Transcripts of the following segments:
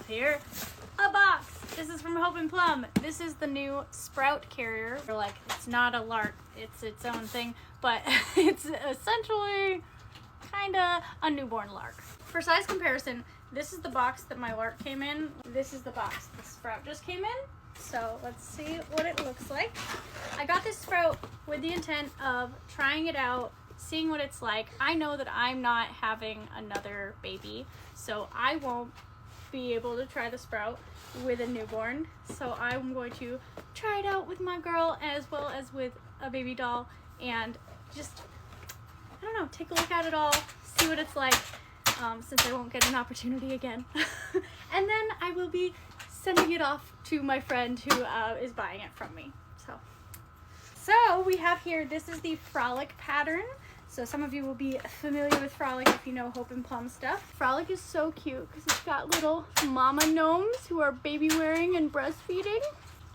here. A box. This is from Hope and Plum. This is the new Sprout carrier. They're like, it's not a lark, it's its own thing, but it's essentially kinda a newborn lark. For size comparison, this is the box that my lark came in. This is the box the Sprout just came in. So let's see what it looks like. I got this Sprout with the intent of trying it out, seeing what it's like. I know that I'm not having another baby, so I won't be able to try the Sprout with a newborn. So I'm going to try it out with my girl as well as with a baby doll and just, I don't know, take a look at it all, see what it's like, since I won't get an opportunity again. And then I will be sending it off to my friend who is buying it from me. So we have here, this is the Frolic pattern. So some of you will be familiar with Frolic if you know Hope and Plum stuff. Frolic is so cute because it's got little mama gnomes who are baby wearing and breastfeeding.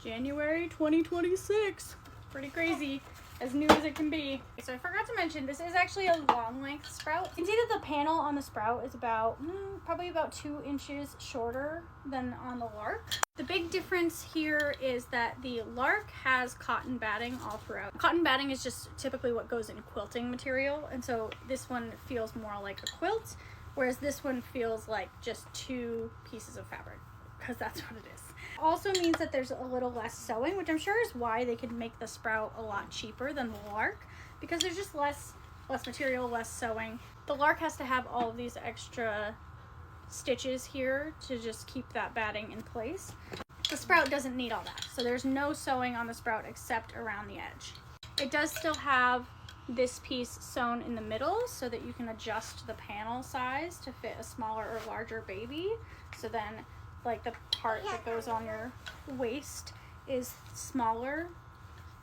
January 2026. Pretty crazy. As new as it can be. So I forgot to mention, this is actually a long length Sprout. You can see that the panel on the Sprout is about, probably about 2 inches shorter than on the lark. The big difference here is that the lark has cotton batting all throughout. Cotton batting is just typically what goes in quilting material, and so this one feels more like a quilt, whereas this one feels like just 2 pieces of fabric, because that's what it is. Also means that there's a little less sewing, which I'm sure is why they could make the Sprout a lot cheaper than the lark, because there's just less material, less sewing. The lark has to have all of these extra stitches here to just keep that batting in place. The Sprout doesn't need all that, so there's no sewing on the Sprout except around the edge. It does still have this piece sewn in the middle so that you can adjust the panel size to fit a smaller or larger baby. So then like the part that goes on your waist is smaller,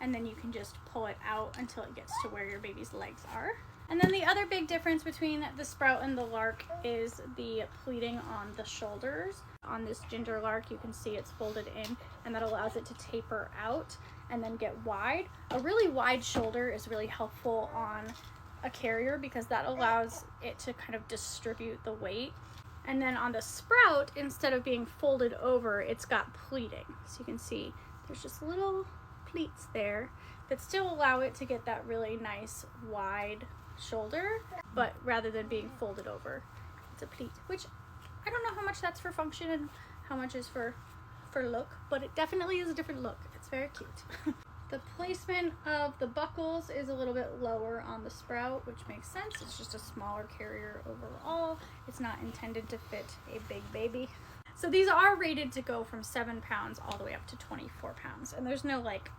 and then you can just pull it out until it gets to where your baby's legs are. And then the other big difference between the Sprout and the lark is the pleating on the shoulders. On this ginger lark, you can see it's folded in, and that allows it to taper out and then get wide. A really wide shoulder is really helpful on a carrier because that allows it to kind of distribute the weight. And then on the Sprout, instead of being folded over, it's got pleating. So you can see there's just little pleats there that still allow it to get that really nice wide shoulder, but rather than being folded over, it's a pleat, which I don't know how much that's for function and how much is for look, but it definitely is a different look. It's very cute. The placement of the buckles is a little bit lower on the Sprout, which makes sense. It's just a smaller carrier overall. It's not intended to fit a big baby. So these are rated to go from 7 pounds all the way up to 24 pounds. And there's no like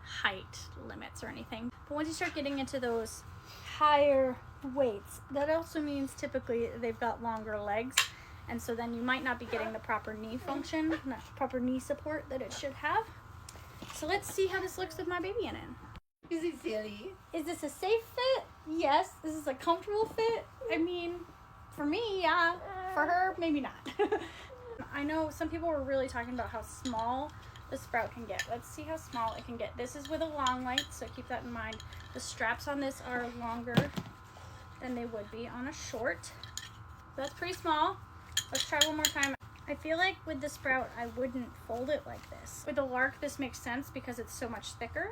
height limits or anything. But once you start getting into those higher weights, that also means typically they've got longer legs. And so then you might not be getting the proper knee function, proper knee support that it should have. So let's see how this looks with my baby in it. Is it silly? Is this a safe fit? Yes. This is a comfortable fit? I mean, for me, yeah. For her, maybe not. I know some people were really talking about how small the Sprout can get. Let's see how small it can get. This is with a long length, so keep that in mind. The straps on this are longer than they would be on a short. That's pretty small. Let's try one more time. I feel like with the Sprout, I wouldn't fold it like this. With the lark, this makes sense because it's so much thicker.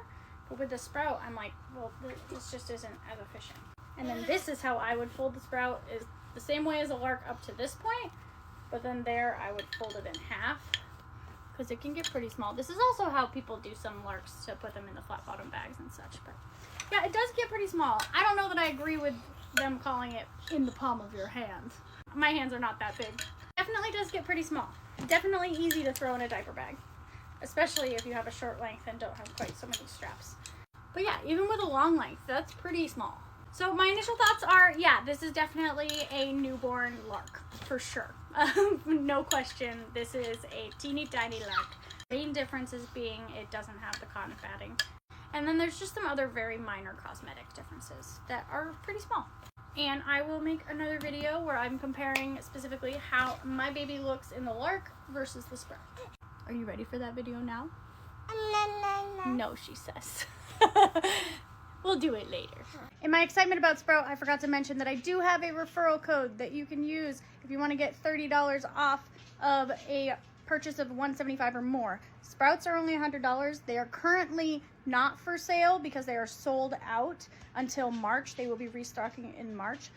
But with the Sprout, I'm like, well, this just isn't as efficient. And then this is how I would fold the Sprout, is the same way as a lark up to this point. But then there, I would fold it in half because it can get pretty small. This is also how people do some larks to put them in the flat bottom bags and such. But yeah, it does get pretty small. I don't know that I agree with them calling it in the palm of your hand. My hands are not that big. Definitely does get pretty small. Definitely easy to throw in a diaper bag, especially if you have a short length and don't have quite so many straps. But yeah, even with a long length, that's pretty small. So my initial thoughts are, yeah, this is definitely a newborn lark, for sure. No question, this is a teeny tiny lark. The main difference is being it doesn't have the cotton batting. And then there's just some other very minor cosmetic differences that are pretty small. And I will make another video where I'm comparing specifically how my baby looks in the lark versus the Sprout. Are you ready for that video now? No, she says. we'll do it later. In my excitement about Sprout, I forgot to mention that I do have a referral code that you can use if you want to get $30 off of a purchase of $175 or more. Sprouts are only $100. They are currently not for sale because they are sold out until March. They will be restocking in March.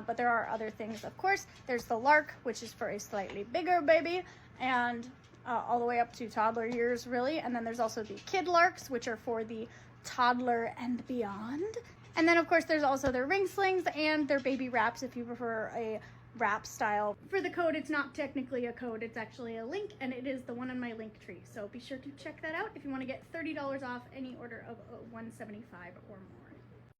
But there are other things, of course. There's the Lark, which is for a slightly bigger baby, and all the way up to toddler years, really. And then there's also the Kid Larks, which are for the toddler and beyond. And then, of course, there's also their ring slings and their baby wraps if you prefer a wrap style. For the code, it's not technically a code, it's actually a link, and it is the one on my link tree. So be sure to check that out if you want to get $30 off any order of $175 or more.